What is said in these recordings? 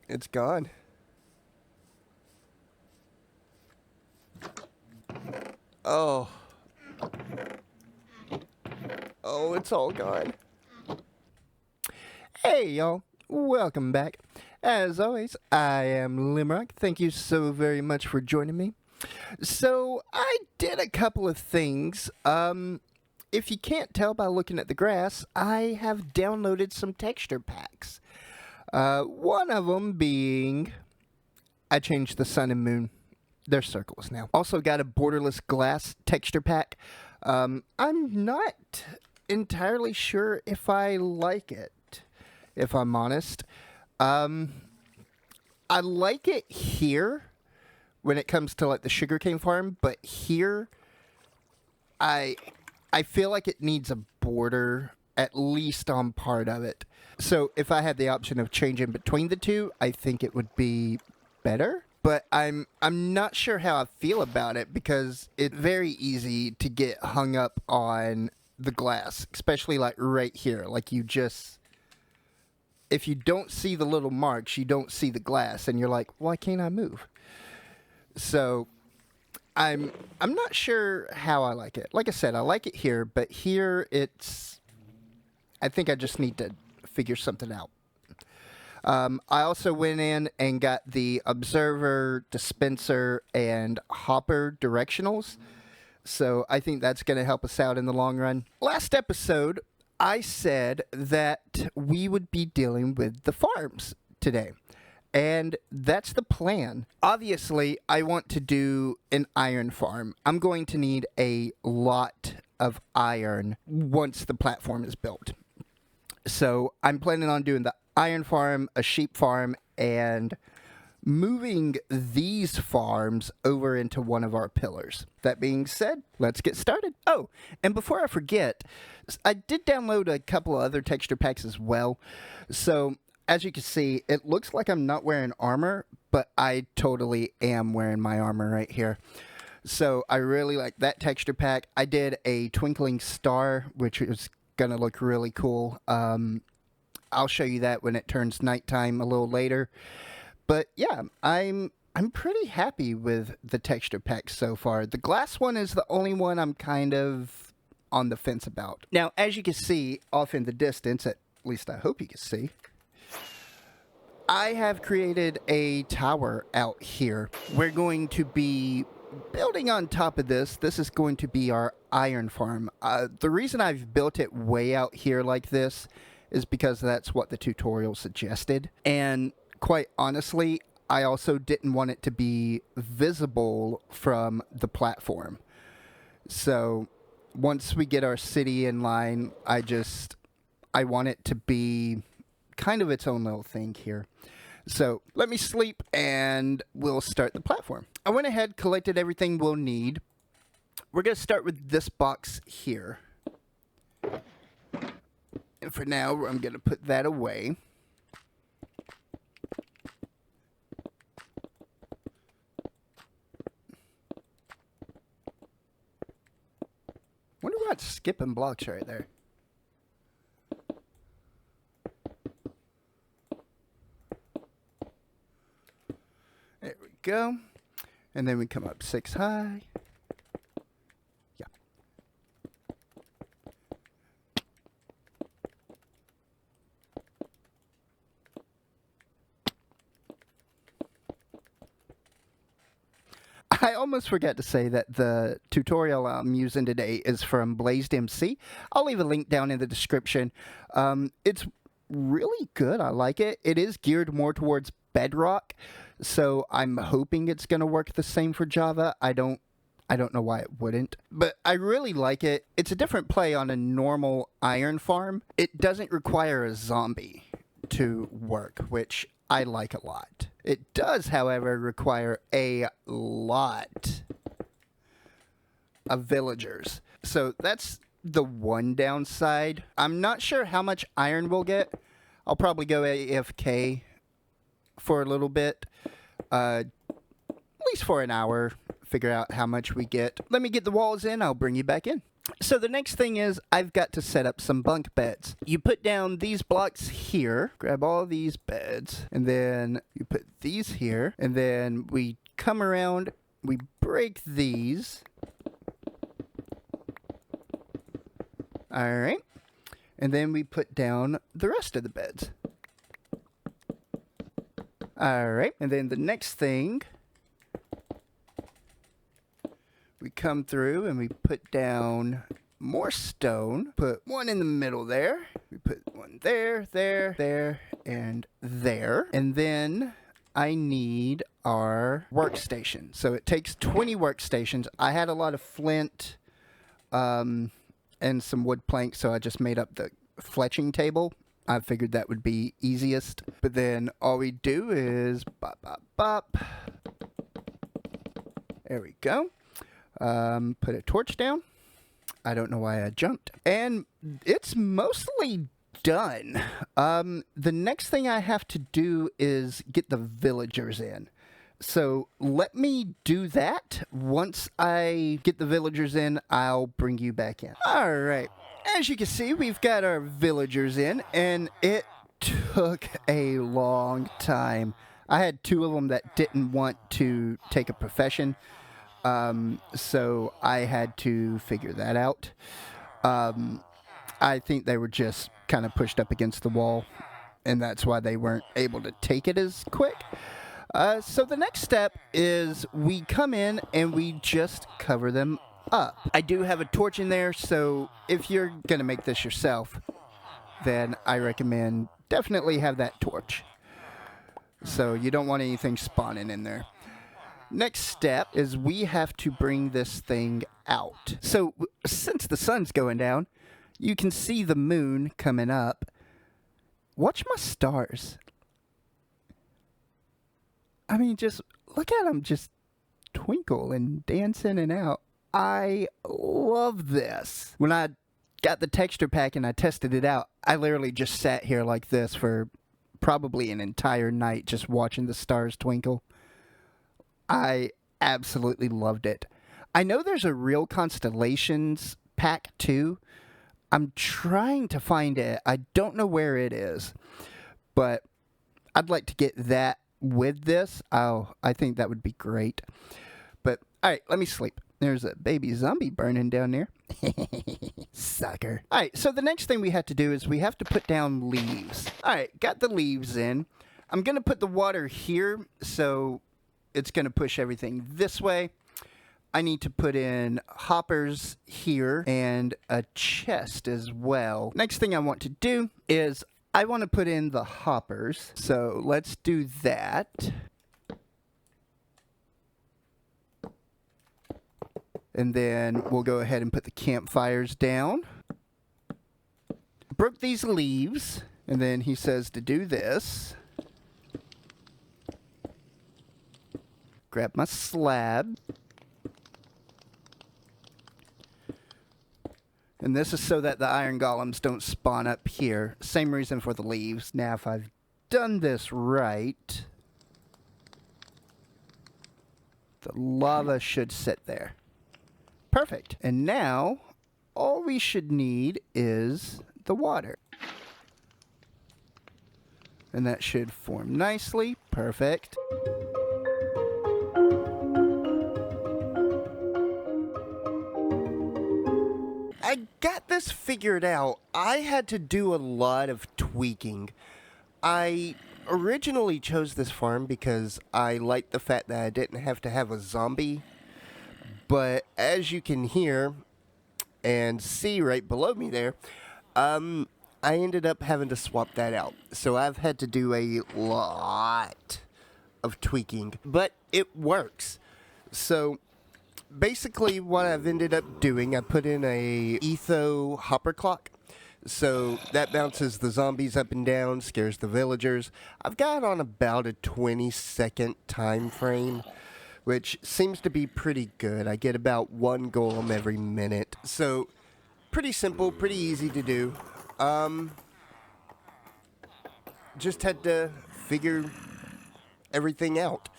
It's gone. Oh. Oh, it's all gone. Hey, y'all. Welcome back. As always, I am Limrock. Thank you so very much for joining me. So, I did a couple of things. If you can't tell by looking at the grass, I have downloaded some texture packs. One of them being I changed the sun and moon. They're circles now. Also got a borderless glass texture pack. I'm not entirely sure if I like it, if I'm honest. I like it here when it comes to like the sugarcane farm, but here I feel like it needs a border at least on part of it. So if I had the option of changing between the two, I think it would be better. But I'm not sure how I feel about it because it's very easy to get hung up on the glass, especially like right here. Like you just, if you don't see the little marks, you don't see the glass, and you're like, why can't I move? So I'm not sure how I like it. Like I said, I like it here, but here it's, I think I just need to figure something out. I also went in and got the observer, dispenser, and hopper directionals. So I think that's going to help us out in the long run. Last episode, I said that we would be dealing with the farms today. And that's the plan. Obviously, I want to do an iron farm. I'm going to need a lot of iron once the platform is built. So I'm planning on doing the iron farm, a sheep farm, and moving these farms over into one of our pillars. That being said, let's get started. Oh, and before I forget, I did download a couple of other texture packs as well. So as you can see, it looks like I'm not wearing armor, but I totally am wearing my armor right here. So I really like that texture pack. I did a twinkling star, which is going to look really cool. I'll show you that when it turns nighttime a little later. But yeah, I'm pretty happy with the texture pack so far. The glass one is the only one I'm kind of on the fence about. Now, as you can see off in the distance, at least I hope you can see, I have created a tower out here. We're going to be building on top of this. This is going to be our iron farm. The reason I've built it way out here like this is because that's what the tutorial suggested. And quite honestly, I also didn't want it to be visible from the platform. So once we get our city in line, I want it to be kind of its own little thing here. So let me sleep and we'll start the platform. I went ahead, collected everything we'll need. We're going to start with this box here. And for now, I'm going to put that away. Wonder what's skipping blocks right there. There we go. And then we come up 6 high. Yeah. I almost forgot to say that the tutorial I'm using today is from Blazed MC. I'll leave a link down in the description. It's really good. I like it. It is geared more towards Bedrock, so I'm hoping it's going to work the same for Java. I don't know why it wouldn't, but I really like it. It's a different play on a normal iron farm. It doesn't require a zombie to work, which I like a lot. It does, however, require a lot of villagers. So that's the one downside. I'm not sure how much iron we'll get. I'll probably go AFK for a little bit, at least for an hour, figure out how much we get. Let me get the walls in, I'll bring you back in. So the next thing is I've got to set up some bunk beds. You put down these blocks here, grab all these beds, and then you put these here, and then we come around, we break these. All right. And then we put down the rest of the beds. All right. And then the next thing, we come through and we put down more stone. Put one in the middle there. We put one there, there, and there. And then I need our workstation. So it takes 20 workstations. I had a lot of flint and some wood planks, so I just made up the fletching table. I figured that would be easiest. But then all we do is bop, bop, bop. There we go. Put a torch down. I don't know why I jumped. And it's mostly done. The next thing I have to do is get the villagers in. So let me do that. Once I get the villagers in, I'll bring you back in. All right. As you can see, we've got our villagers in, and it took a long time. I had 2 of them that didn't want to take a profession. So I had to figure that out. I think they were just kind of pushed up against the wall, and that's why they weren't able to take it as quick. So the next step is we come in and we just cover them up. I do have a torch in there, so if you're going to make this yourself, then I recommend definitely have that torch. So you don't want anything spawning in there. Next step is we have to bring this thing out. So since the sun's going down, you can see the moon coming up. Watch my stars. I mean, just look at them just twinkle and dance in and out. I love this. When I got the texture pack and I tested it out, I literally just sat here like this for probably an entire night just watching the stars twinkle. I absolutely loved it. I know there's a Real Constellations pack too. I'm trying to find it. I don't know where it is, but I'd like to get that with this. I think that would be great. But all right, let me sleep. There's a baby zombie burning down there. Sucker. All right, so the next thing we have to do is we have to put down leaves. All right, got the leaves in. I'm going to put the water here, so it's going to push everything this way. I need to put in hoppers here and a chest as well. Next thing I want to do is I want to put in the hoppers. So let's do that. And then we'll go ahead and put the campfires down. Broke these leaves. And then he says to do this. Grab my slab. And this is so that the iron golems don't spawn up here. Same reason for the leaves. Now, if I've done this right, the lava should sit there. Perfect. And now, all we should need is the water. And that should form nicely. Perfect. I got this figured out. I had to do a lot of tweaking. I originally chose this farm because I liked the fact that I didn't have to have a zombie. But as you can hear and see right below me there, I ended up having to swap that out. So I've had to do a lot of tweaking, but it works. So basically what I've ended up doing, I put in a etho hopper clock. So that bounces the zombies up and down, scares the villagers. I've got on about a 20-second time frame, which seems to be pretty good. I get about 1 golem every minute. So pretty simple, pretty easy to do. Just had to figure everything out.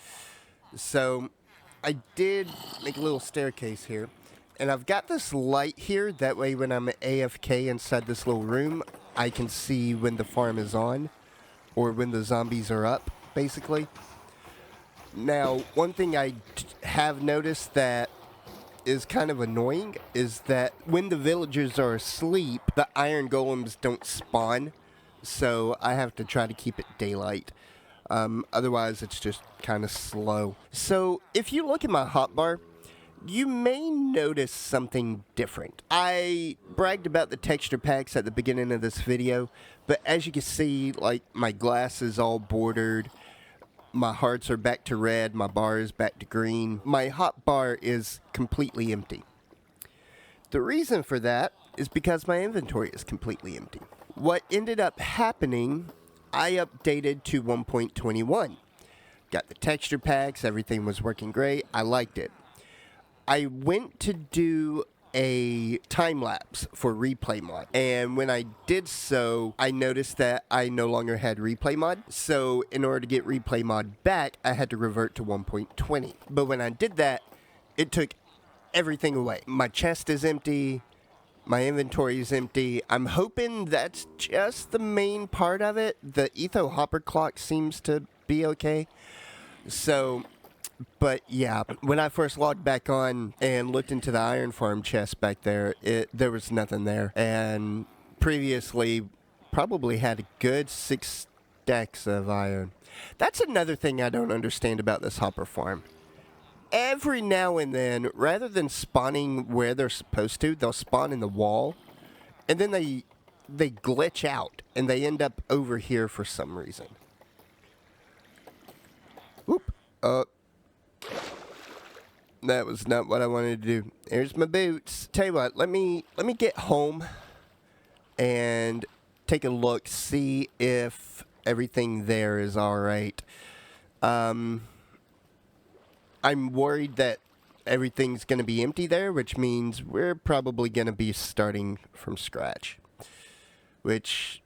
So I did make a little staircase here, And I've got this light here, that way when I'm AFK inside this little room, I can see when the farm is on, or when the zombies are up, basically. Now, one thing I have noticed that is kind of annoying is that when the villagers are asleep, the iron golems don't spawn, so I have to try to keep it daylight. Otherwise, it's just kind of slow. So, if you look at my hotbar, you may notice something different. I bragged about the texture packs at the beginning of this video, but as you can see, like, my glass is all bordered. My hearts are back to red, my bar is back to green. My hotbar is completely empty. The reason for that is because my inventory is completely empty. What ended up happening, I updated to 1.21. Got the texture packs, everything was working great, I liked it. I went to do a time lapse for replay mod, and when I did so, I noticed that I no longer had replay mod. So in order to get replay mod back, I had to revert to 1.20. But when I did that, it took everything away. My chest is empty, my inventory is empty. I'm hoping that's just the main part of it. The etho hopper clock seems to be okay. So, but yeah, when I first logged back on and looked into the iron farm chest back there, there was nothing there. And previously, probably had a good 6 stacks of iron. That's another thing I don't understand about this hopper farm. Every now and then, rather than spawning where they're supposed to, they'll spawn in the wall, and then they glitch out, and they end up over here for some reason. Whoop. That was not what I wanted to do. Here's my boots. Tell you what, let me get home and take a look, see if everything there is all right. I'm worried that everything's going to be empty there, which means we're probably going to be starting from scratch, which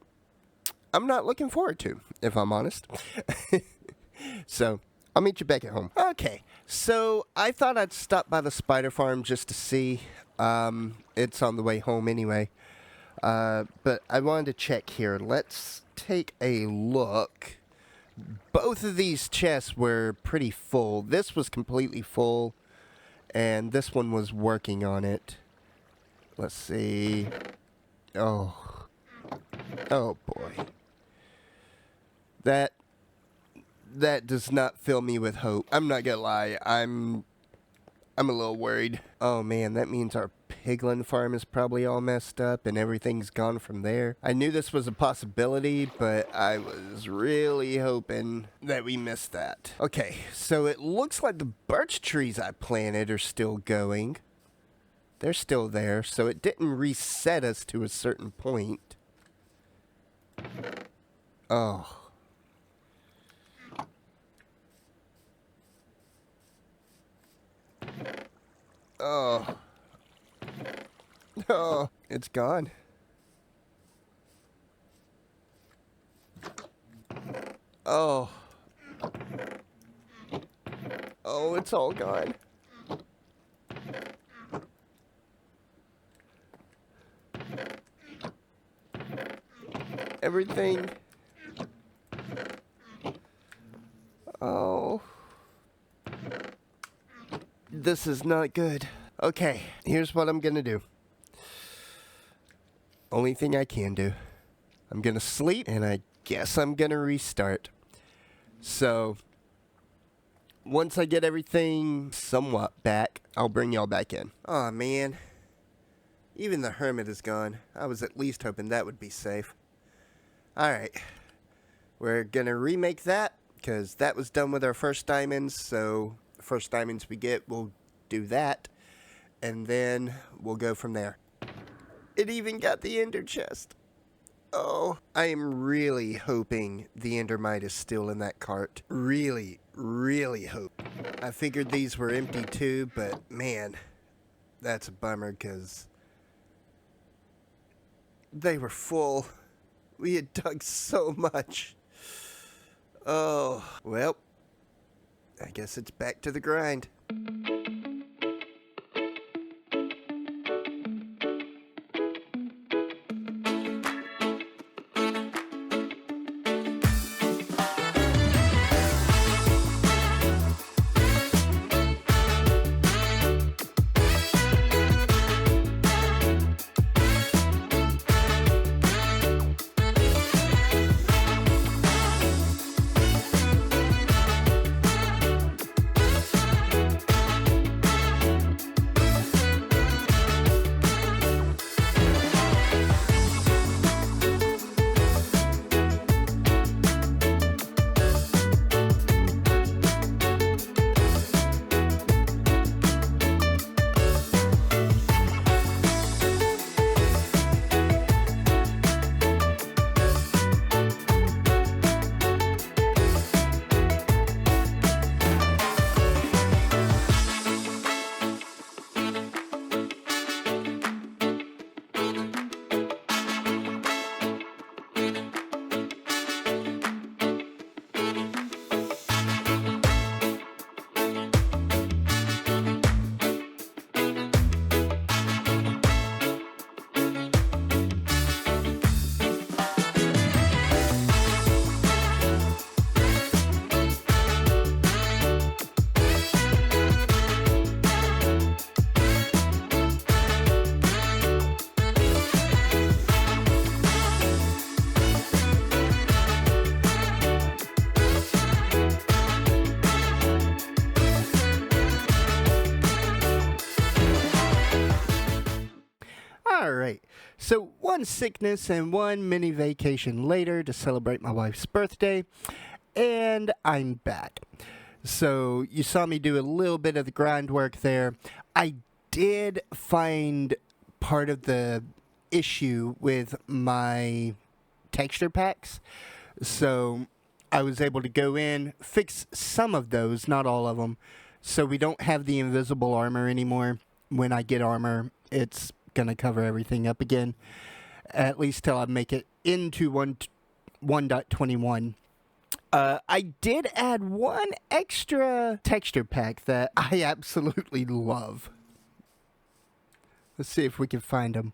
I'm not looking forward to, if I'm honest. So, I'll meet you back at home. Okay, so I thought I'd stop by the spider farm just to see. It's on the way home anyway. But I wanted to check here. Let's take a look. Both of these chests were pretty full. This was completely full, and this one was working on it. Let's see. Oh. Oh, boy. That does not fill me with hope. I'm not gonna lie. I'm a little worried. Oh, man, that means our piglin farm is probably all messed up and everything's gone from there. I knew this was a possibility, but I was really hoping that we missed that. Okay, so it looks like the birch trees I planted are still going. They're still there, so it didn't reset us to a certain point. Oh. Oh. Oh, it's gone. Oh. Oh, it's all gone. Everything. Oh. This is not good. Okay, here's what I'm gonna do. Only thing I can do. I'm gonna sleep, and I guess I'm gonna restart. So, once I get everything somewhat back, I'll bring y'all back in. Aw, man. Even the hermit is gone. I was at least hoping that would be safe. Alright. We're gonna remake that, because that was done with our first diamonds, so the first diamonds we get, we'll do that, and then we'll go from there. It even got the ender chest. Oh, I am really hoping the endermite is still in that cart. Really, really hope. I figured these were empty too, but man, that's a bummer because they were full. We had dug so much. Oh, well, I guess it's back to the grind. So, one sickness and one mini vacation later to celebrate my wife's birthday, and I'm back. So, you saw me do a little bit of the grind work there. I did find part of the issue with my texture packs. So, I was able to go in, fix some of those, not all of them. So, we don't have the invisible armor anymore. When I get armor, it's going to cover everything up again, at least till I make it into 1.21. I did add one extra texture pack that I absolutely love. Let's see if we can find them.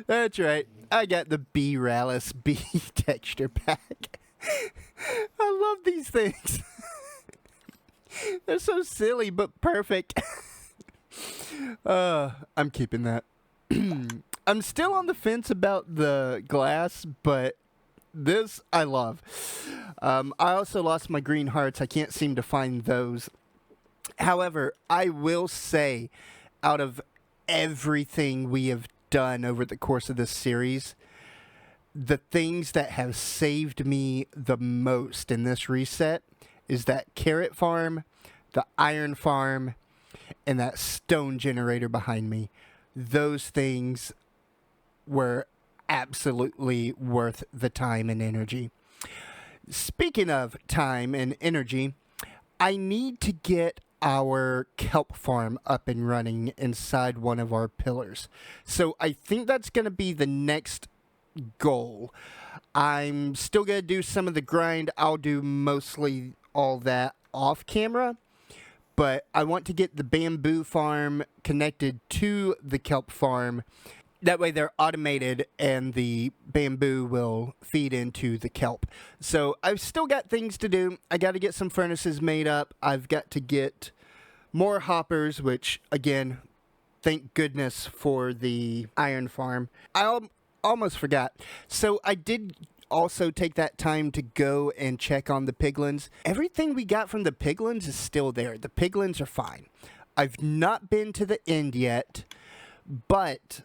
That's right. I got the B-Rallis B texture pack. I love these things. They're so silly, but perfect. I'm keeping that. I'm still on the fence about the glass, but this I love. I also lost my green hearts. I can't seem to find those. However, I will say, out of everything we have done over the course of this series, the things that have saved me the most in this reset is that carrot farm, the iron farm, and that stone generator behind me. Those things were absolutely worth the time and energy. Speaking of time and energy, I need to get our kelp farm up and running inside one of our pillars. So I think that's going to be the next goal. I'm still going to do some of the grind. I'll do mostly all that off camera. But I want to get the bamboo farm connected to the kelp farm. That way they're automated and the bamboo will feed into the kelp. So I've still got things to do. I got to get some furnaces made up. I've got to get more hoppers, which, again, thank goodness for the iron farm. I almost forgot. So I did also take that time to go and check on the piglins. Everything we got from the piglins is still there. The piglins are fine. I've not been to the end yet, but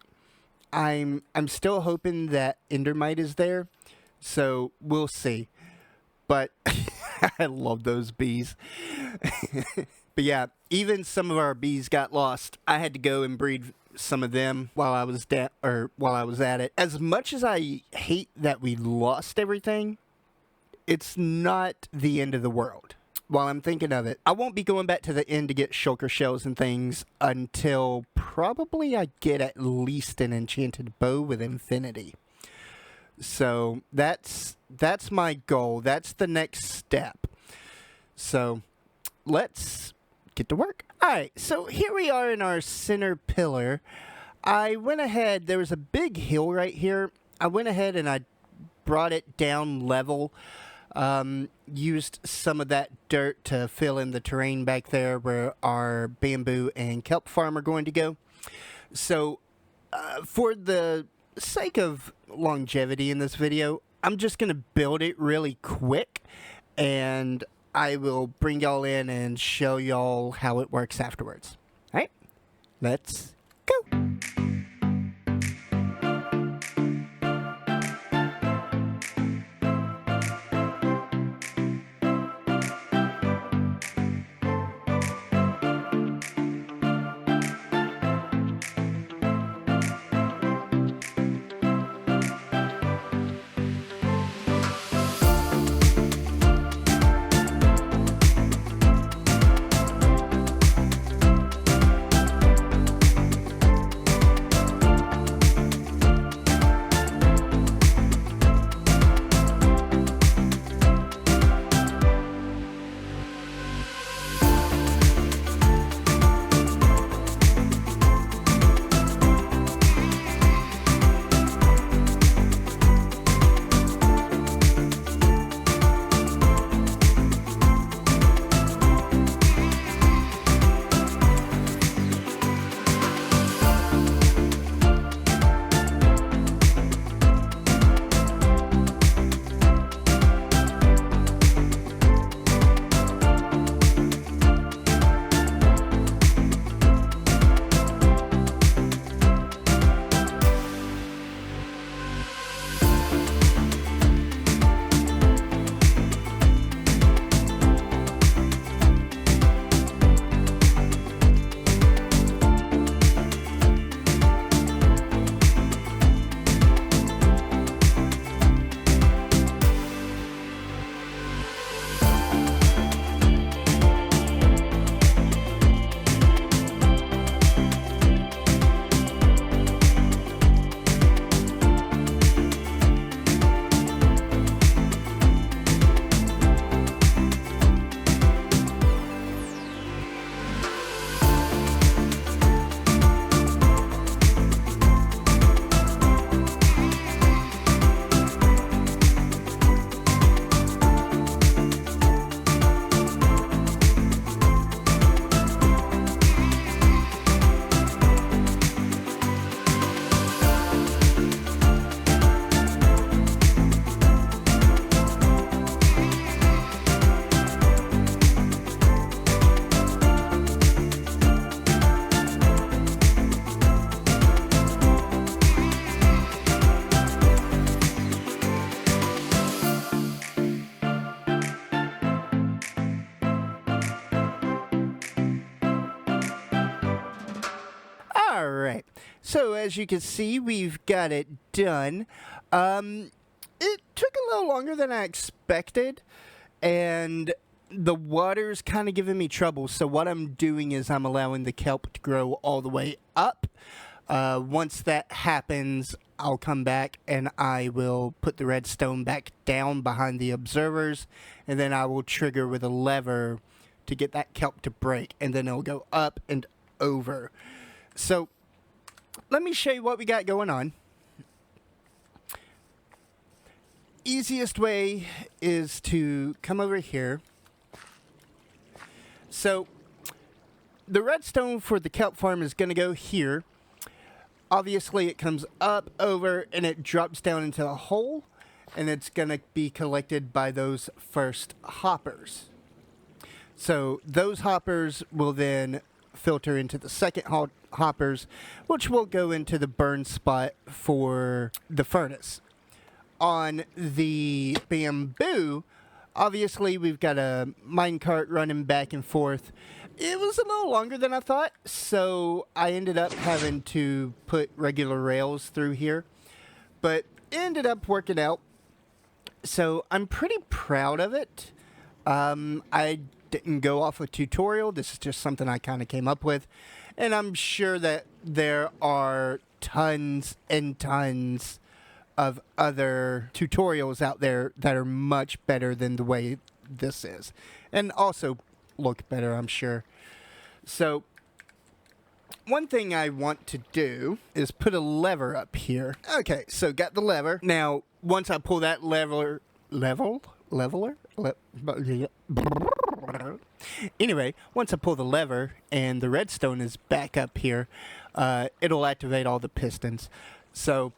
I'm still hoping that Endermite is there, so we'll see. But I love those bees. But yeah, even some of our bees got lost. I had to go and breed some of them while I was at it. As much as I hate that we lost everything, it's not the end of the world. While I'm thinking of it, I won't be going back to the end to get shulker shells and things until probably I get at least an enchanted bow with infinity. So that's my goal. That's the next step. So let's get to work. Alright, so here we are in our center pillar. I went ahead, there was a big hill right here. I went ahead and I brought it down level. Used some of that dirt to fill in the terrain back there where our bamboo and kelp farm are going to go. So, for the sake of longevity in this video, I'm just going to build it really quick, and I will bring y'all in and show y'all how it works afterwards. Alright, let's go! So as you can see, we've got it done. It took a little longer than I expected, and the water's kind of giving me trouble. So what I'm doing is I'm allowing the kelp to grow all the way up. Once that happens, I'll come back and I will put the redstone back down behind the observers, and then I will trigger with a lever to get that kelp to break, and then it'll go up and over. So let me show you what we got going on. Easiest way is to come over here. So the redstone for the kelp farm is going to go here. Obviously it comes up, over, and it drops down into a hole, and it's going to be collected by those first hoppers. So those hoppers will then filter into the second hoppers, which will go into the burn spot for the furnace. On the bamboo, obviously we've got a minecart running back and forth. It was a little longer than I thought, so I ended up having to put regular rails through here, but it ended up working out. So I'm pretty proud of it. I didn't go off a tutorial. This is just something I kind of came up with, and I'm sure that there are tons and tons of other tutorials out there that are much better than the way this is, and also look better, I'm sure. So one thing I want to do is put a lever up here. Okay, so got the lever. Now once I pull that leveler, anyway, once I pull the lever and the redstone is back up here, it'll activate all the pistons. So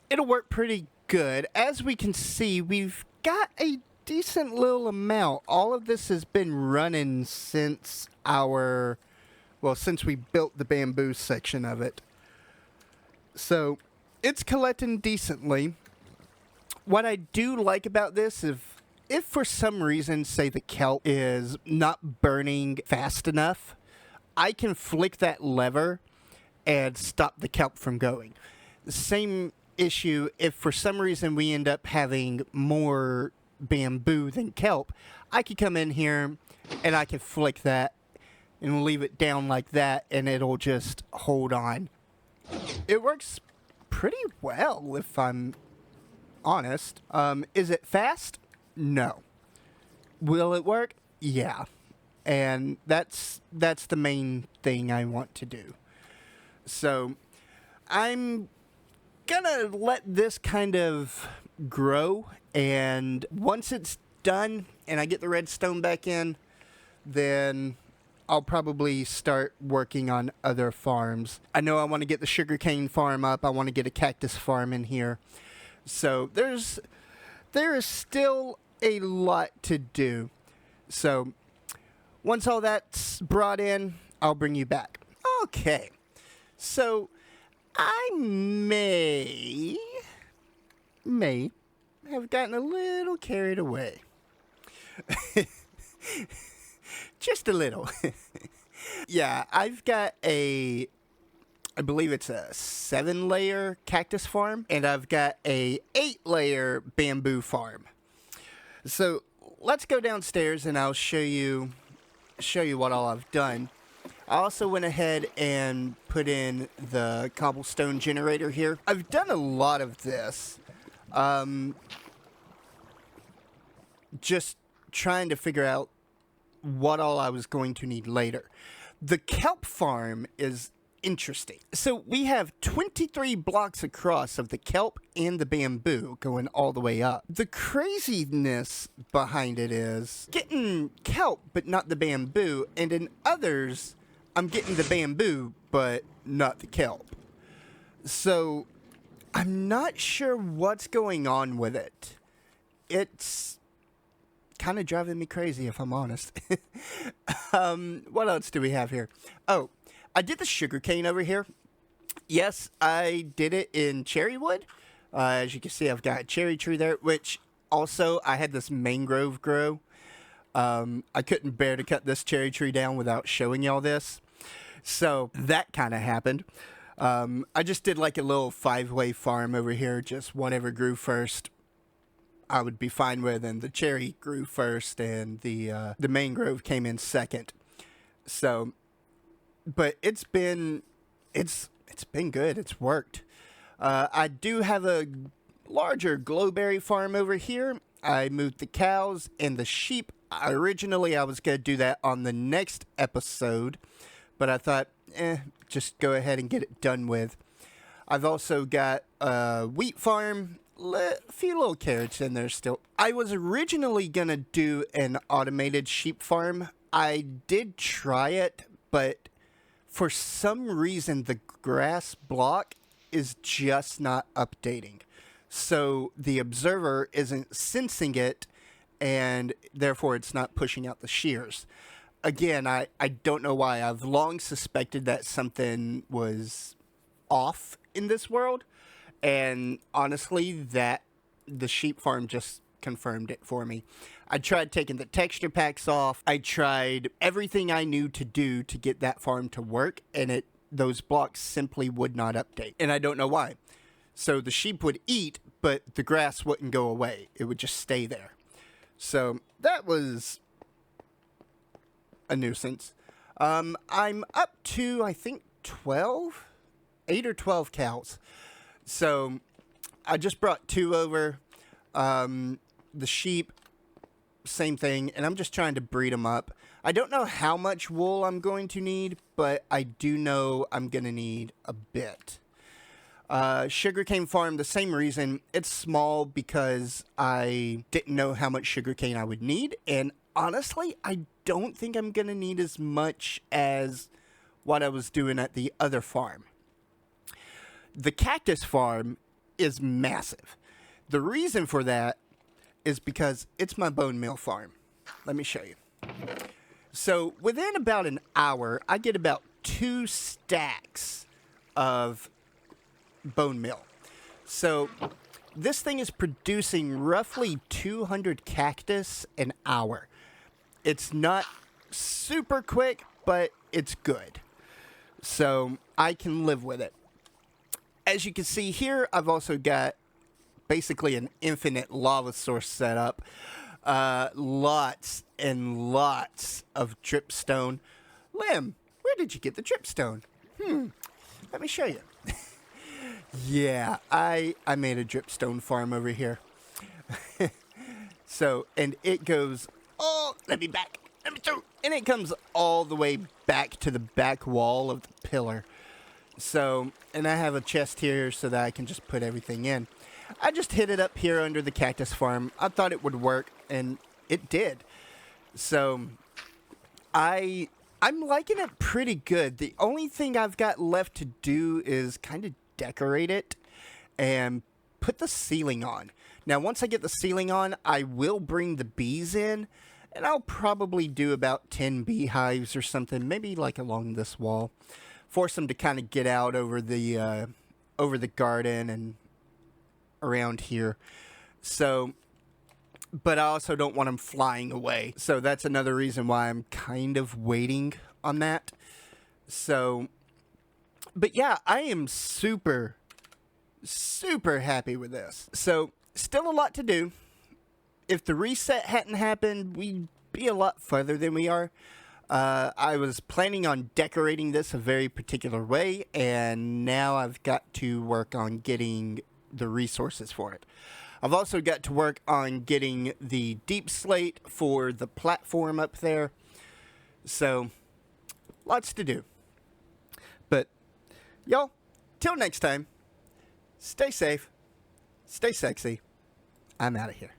it'll work pretty good. As we can see, we've got a decent little amount. All of this has been running since since we built the bamboo section of it. So it's collecting decently. What I do like about this is if for some reason, say the kelp is not burning fast enough, I can flick that lever and stop the kelp from going. The same issue if for some reason we end up having more bamboo than kelp, I could come in here and I can flick that and leave it down like that, and it'll just hold on. It works pretty well, if I'm honest. Is it fast? No. Will it work? Yeah. And that's the main thing I want to do. So I'm gonna let this kind of grow, and once it's done and I get the redstone back in, then I'll probably start working on other farms. I know I want to get the sugarcane farm up. I want to get a cactus farm in here. So there is still a lot to do. So once all that's brought in, I'll bring you back. Okay. So I may have gotten a little carried away. Just a little. Yeah, I've got I believe it's a 7-layer cactus farm, and I've got a 8-layer bamboo farm. So let's go downstairs and I'll show you what all I've done. I also went ahead and put in the cobblestone generator here. I've done a lot of this. Just trying to figure out what all I was going to need later. The kelp farm is interesting. So we have 23 blocks across of the kelp and the bamboo going all the way up. The craziness behind it is getting kelp but not the bamboo, and in others I'm getting the bamboo but not the kelp. So I'm not sure what's going on with it. It's kind of driving me crazy, if I'm honest. What else do we have here? Oh, I did the sugarcane over here. Yes, I did it in cherry wood. As you can see, I've got a cherry tree there, which also I had this mangrove grow. I couldn't bear to cut this cherry tree down without showing y'all this. So that kind of happened. I just did like a little 5-way farm over here, just whatever grew first I would be fine with, and the cherry grew first, and the mangrove came in second. So, but it's been good. It's worked. I do have a larger glowberry farm over here. I moved the cows and the sheep. Originally, I was going to do that on the next episode, but I thought, just go ahead and get it done with. I've also got a wheat farm, a few little carrots in there still. I was originally going to do an automated sheep farm. I did try it, but for some reason, the grass block is just not updating. So the observer isn't sensing it, and therefore it's not pushing out the shears. Again, I don't know why. I've long suspected that something was off in this world, and honestly, that the sheep farm just confirmed it for me. I tried taking the texture packs off. I tried everything I knew to do to get that farm to work, and those blocks simply would not update. And I don't know why. So the sheep would eat, but the grass wouldn't go away. It would just stay there. So that was a nuisance. I'm up to, I think, 8 or 12 cows. So I just brought 2 over. The sheep, same thing, and I'm just trying to breed them up. I don't know how much wool I'm going to need, but I do know I'm going to need a bit. Sugarcane farm, the same reason. It's small because I didn't know how much sugarcane I would need, and honestly, I don't think I'm going to need as much as what I was doing at the other farm. The cactus farm is massive. The reason for that is because it's my bone meal farm. Let me show you. So within about an hour, I get about 2 stacks of bone meal. So this thing is producing roughly 200 cactus an hour. It's not super quick, but it's good. So I can live with it. As you can see here, I've also got basically an infinite lava source set up. Lots and lots of dripstone. Lim, where did you get the dripstone? Let me show you. Yeah, I made a dripstone farm over here. So, and it goes, let me through. And it comes all the way back to the back wall of the pillar. So, and I have a chest here so that I can just put everything in. I just hid it up here under the cactus farm. I thought it would work, and it did. So, I'm liking it pretty good. The only thing I've got left to do is kind of decorate it and put the ceiling on. Now, once I get the ceiling on, I will bring the bees in, and I'll probably do about 10 beehives or something, maybe like along this wall. Force them to kind of get out over the garden and around here. So, but I also don't want them flying away. So that's another reason why I'm kind of waiting on that. So, but yeah, I am super, super happy with this. So, still a lot to do. If the reset hadn't happened, we'd be a lot further than we are. I was planning on decorating this a very particular way, and now I've got to work on getting the resources for it. I've also got to work on getting the deep slate for the platform up there. So, lots to do. But, y'all, till next time, stay safe, stay sexy. I'm out of here.